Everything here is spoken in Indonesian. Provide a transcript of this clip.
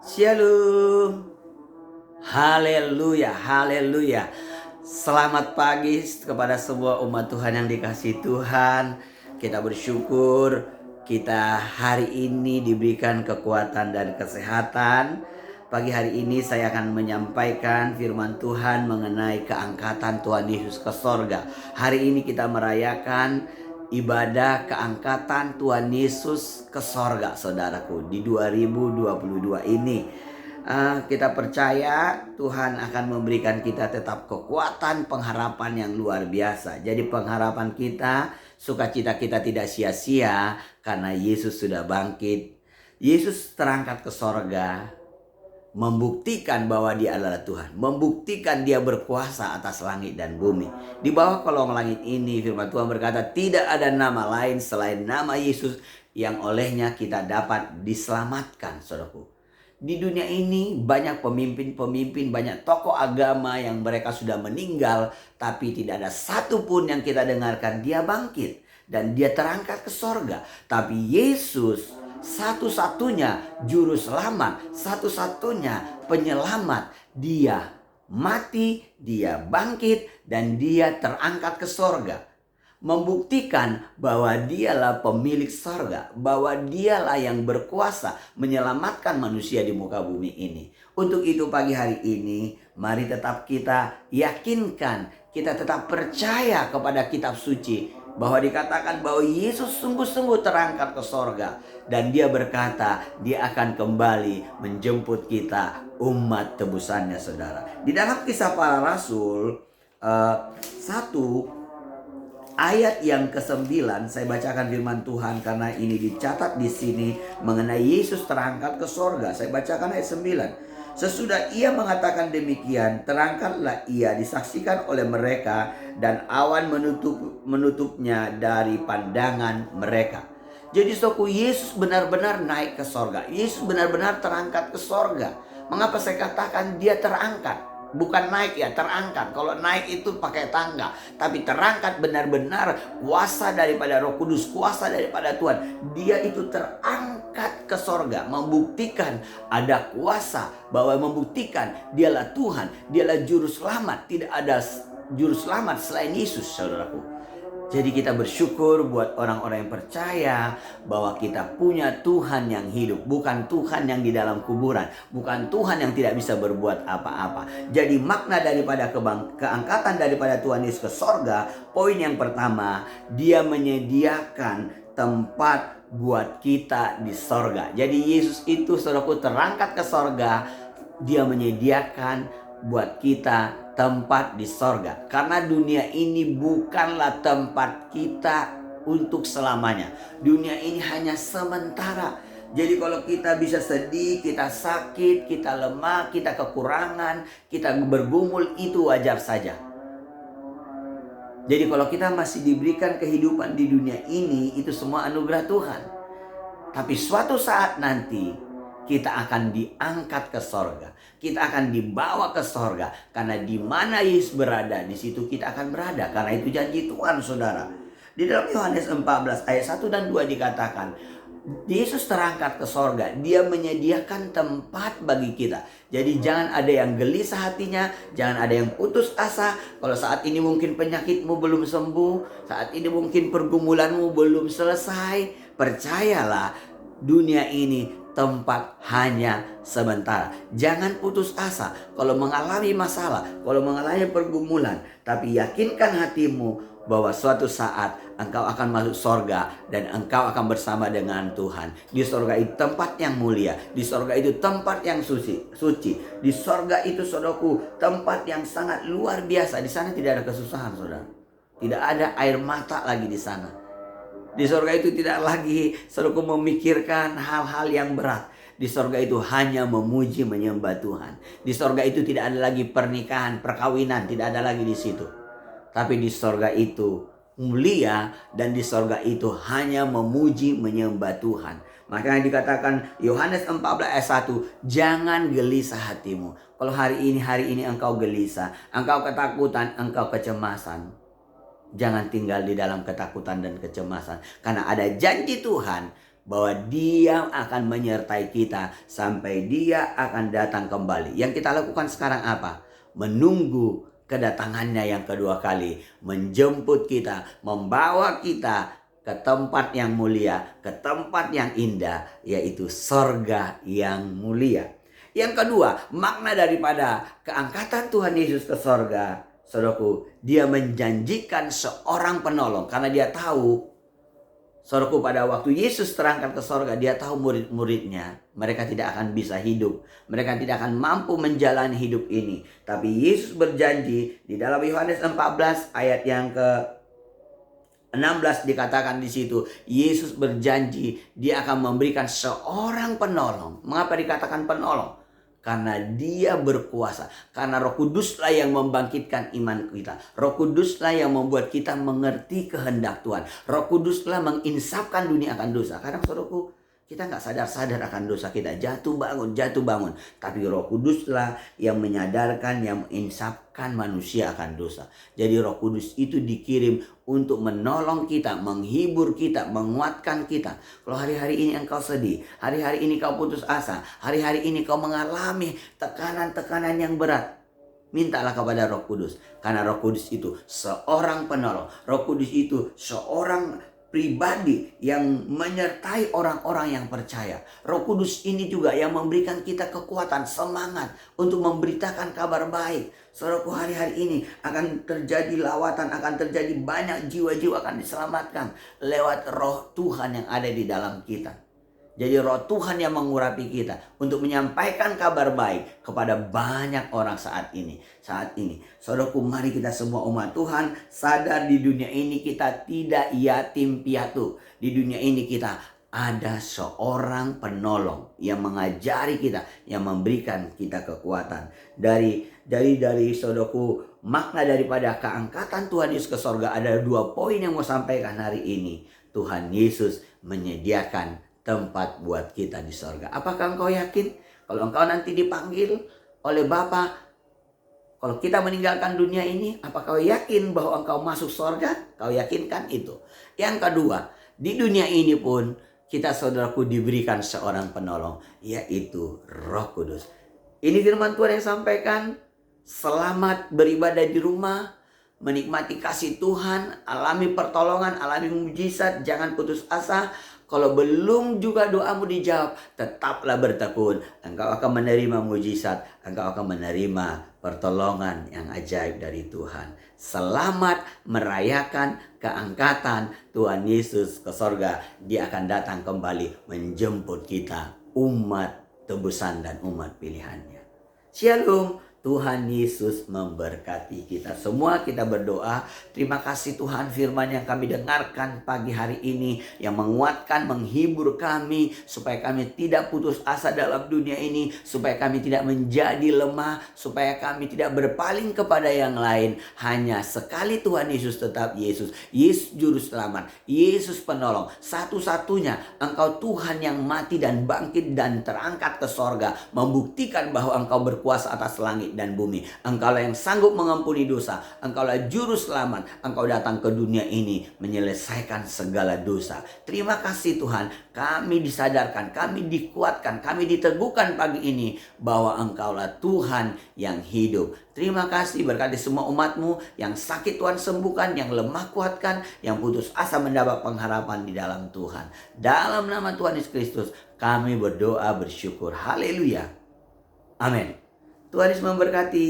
Shalom. Haleluya, haleluya. Selamat pagi kepada semua umat Tuhan yang dikasihi Tuhan. Kita bersyukur kita hari ini diberikan kekuatan dan kesehatan. Pagi hari ini saya akan menyampaikan firman Tuhan mengenai keangkatan Tuhan Yesus ke sorga. Hari ini kita merayakan ibadah keangkatan Tuhan Yesus ke sorga, saudaraku, di 2022 ini. Kita percaya Tuhan akan memberikan kita tetap kekuatan, pengharapan yang luar biasa. Jadi pengharapan kita, sukacita kita tidak sia-sia karena Yesus sudah bangkit. Yesus terangkat ke sorga, membuktikan bahwa dia adalah Tuhan, membuktikan dia berkuasa atas langit dan bumi. Di bawah kolong langit ini firman Tuhan berkata, tidak ada nama lain selain nama Yesus yang olehnya kita dapat diselamatkan, saudaraku. Di dunia ini banyak pemimpin-pemimpin, banyak tokoh agama yang mereka sudah meninggal, tapi tidak ada satupun yang kita dengarkan dia bangkit dan dia terangkat ke sorga. Tapi Yesus satu-satunya juru selamat, satu-satunya penyelamat. Dia mati, dia bangkit, dan dia terangkat ke sorga. Membuktikan bahwa dialah pemilik sorga, bahwa dialah yang berkuasa menyelamatkan manusia di muka bumi ini. Untuk itu pagi hari ini, mari tetap kita yakinkan, kita tetap percaya kepada kitab suci, bahwa dikatakan bahwa Yesus sungguh-sungguh terangkat ke sorga. Dan dia berkata, dia akan kembali menjemput kita, umat tebusannya, saudara. Di dalam Kisah Para Rasul 1 ayat yang ke-9, saya bacakan firman Tuhan karena ini dicatat di sini mengenai Yesus terangkat ke sorga. Saya bacakan ayat 9. Sesudah ia mengatakan demikian, terangkatlah ia disaksikan oleh mereka dan awan menutupnya dari pandangan mereka. Jadi saudaraku, Yesus benar-benar naik ke sorga. Yesus benar-benar terangkat ke sorga. Mengapa saya katakan dia terangkat? Bukan naik ya, terangkat. Kalau naik itu pakai tangga, tapi terangkat benar-benar kuasa daripada Roh Kudus, kuasa daripada Tuhan. Dia itu terangkat ke sorga, membuktikan ada kuasa, bahwa membuktikan dialah Tuhan, dialah juru selamat. Tidak ada juru selamat selain Yesus, saudaraku. Jadi kita bersyukur buat orang-orang yang percaya bahwa kita punya Tuhan yang hidup. Bukan Tuhan yang di dalam kuburan. Bukan Tuhan yang tidak bisa berbuat apa-apa. Jadi makna daripada keangkatan daripada Tuhan Yesus ke sorga. Poin yang pertama, dia menyediakan tempat buat kita di sorga. Jadi Yesus itu, saudaraku, terangkat ke sorga. Dia menyediakan buat kita tempat di sorga. Karena dunia ini bukanlah tempat kita untuk selamanya. Dunia ini hanya sementara. Jadi kalau kita bisa sedih, kita sakit, kita lemah, kita kekurangan, kita bergumul, itu wajar saja. Jadi kalau kita masih diberikan kehidupan di dunia ini, itu semua anugerah Tuhan. Tapi suatu saat nanti kita akan diangkat ke sorga. Kita akan dibawa ke sorga. Karena di mana Yesus berada, di situ kita akan berada. Karena itu janji Tuhan, saudara. Di dalam Yohanes 14 ayat 1 dan 2 dikatakan, Yesus terangkat ke sorga. Dia menyediakan tempat bagi kita. Jadi jangan ada yang gelisah hatinya. Jangan ada yang putus asa. Kalau saat ini mungkin penyakitmu belum sembuh. Saat ini mungkin pergumulanmu belum selesai. Percayalah, dunia ini tempat hanya sementara. Jangan putus asa kalau mengalami masalah, kalau mengalami pergumulan. Tapi yakinkan hatimu bahwa suatu saat engkau akan masuk sorga dan engkau akan bersama dengan Tuhan. Di sorga itu tempat yang mulia. Di sorga itu tempat yang suci. Di sorga itu, saudaraku, tempat yang sangat luar biasa. Di sana tidak ada kesusahan, saudara. Tidak ada air mata lagi di sana. Di sorga itu tidak lagi saudaraku memikirkan hal-hal yang berat. Di sorga itu hanya memuji, menyembah Tuhan. Di sorga itu tidak ada lagi pernikahan, perkawinan, tidak ada lagi di situ. Tapi di sorga itu mulia, dan di sorga itu hanya memuji, menyembah Tuhan. Makanya dikatakan Yohanes 14 ayat 1, jangan gelisah hatimu. Kalau hari ini engkau gelisah, engkau ketakutan, engkau kecemasan, jangan tinggal di dalam ketakutan dan kecemasan. Karena ada janji Tuhan bahwa Dia akan menyertai kita sampai Dia akan datang kembali. Yang kita lakukan sekarang apa? Menunggu kedatangannya yang kedua kali, menjemput kita, membawa kita ke tempat yang mulia, ke tempat yang indah, yaitu sorga yang mulia. Yang kedua, makna daripada keangkatan Tuhan Yesus ke sorga, saudaraku, Dia menjanjikan seorang penolong. Karena Dia tahu, saudaraku, pada waktu Yesus terangkat ke sorga, Dia tahu murid-muridnya, mereka tidak akan bisa hidup. Mereka tidak akan mampu menjalani hidup ini. Tapi Yesus berjanji di dalam Yohanes 14 ayat yang ke-16 dikatakan di situ, Yesus berjanji Dia akan memberikan seorang penolong. Mengapa dikatakan penolong? Karena Dia berkuasa. Karena Roh Kuduslah yang membangkitkan iman kita. Roh Kuduslah yang membuat kita mengerti kehendak Tuhan. Roh Kuduslah menginsafkan dunia akan dosa. Kadang saudaraku, kita nggak sadar-sadar akan dosa kita. Jatuh bangun. Tapi Roh Kuduslah yang menyadarkan, yang menginsafkan manusia akan dosa. Jadi Roh Kudus itu dikirim untuk menolong kita, menghibur kita, menguatkan kita. Kalau hari-hari ini engkau sedih, hari-hari ini kau putus asa, hari-hari ini kau mengalami tekanan-tekanan yang berat, mintalah kepada Roh Kudus. Karena Roh Kudus itu seorang penolong. Roh Kudus itu seorang pribadi yang menyertai orang-orang yang percaya. Roh Kudus ini juga yang memberikan kita kekuatan, semangat untuk memberitakan kabar baik. Saudaraku, hari-hari ini akan terjadi lawatan, akan terjadi banyak jiwa-jiwa akan diselamatkan lewat Roh Tuhan yang ada di dalam kita. Jadi Roh Tuhan yang mengurapi kita untuk menyampaikan kabar baik kepada banyak orang saat ini. Saudaraku, mari kita semua umat Tuhan sadar di dunia ini kita tidak yatim piatu. Di dunia ini kita ada seorang penolong yang mengajari kita, yang memberikan kita kekuatan. Dari saudaraku, makna daripada keangkatan Tuhan Yesus ke sorga, ada 2 poin yang mau sampaikan hari ini. Tuhan Yesus menyediakan tempat buat kita di sorga. Apakah engkau yakin? Kalau engkau nanti dipanggil oleh Bapa, kalau kita meninggalkan dunia ini, apakah kau yakin bahwa engkau masuk sorga? Kau yakinkan itu. Yang kedua, di dunia ini pun kita, saudaraku, diberikan seorang penolong, yaitu Roh Kudus. Ini firman Tuhan yang sampaikan. Selamat beribadah di rumah, menikmati kasih Tuhan, alami pertolongan, alami mujizat, jangan putus asa. Kalau belum juga doamu dijawab, tetaplah bertekun. Engkau akan menerima mujizat, engkau akan menerima pertolongan yang ajaib dari Tuhan. Selamat merayakan keangkatan Tuhan Yesus ke sorga. Dia akan datang kembali menjemput kita, umat tebusan dan umat pilihannya. Shalom. Tuhan Yesus memberkati kita semua. Kita berdoa. Terima kasih Tuhan, firman yang kami dengarkan pagi hari ini, yang menguatkan, menghibur kami, supaya kami tidak putus asa dalam dunia ini, supaya kami tidak menjadi lemah, supaya kami tidak berpaling kepada yang lain. Hanya sekali Tuhan Yesus, tetap Yesus. Yesus Juru Selamat, Yesus Penolong. Satu-satunya Engkau Tuhan yang mati dan bangkit dan terangkat ke sorga, membuktikan bahwa Engkau berkuasa atas langit dan bumi. Engkaulah yang sanggup mengampuni dosa. Engkaulah Juru Selamat. Engkau datang ke dunia ini menyelesaikan segala dosa. Terima kasih Tuhan. Kami disadarkan, kami dikuatkan, kami diteguhkan pagi ini bahwa Engkaulah Tuhan yang hidup. Terima kasih, berkati semua umat-Mu. Yang sakit Tuhan sembuhkan, yang lemah kuatkan, yang putus asa mendapat pengharapan di dalam Tuhan. Dalam nama Tuhan Yesus Kristus kami berdoa bersyukur. Haleluya. Amin. Tuhan Yesus memberkati.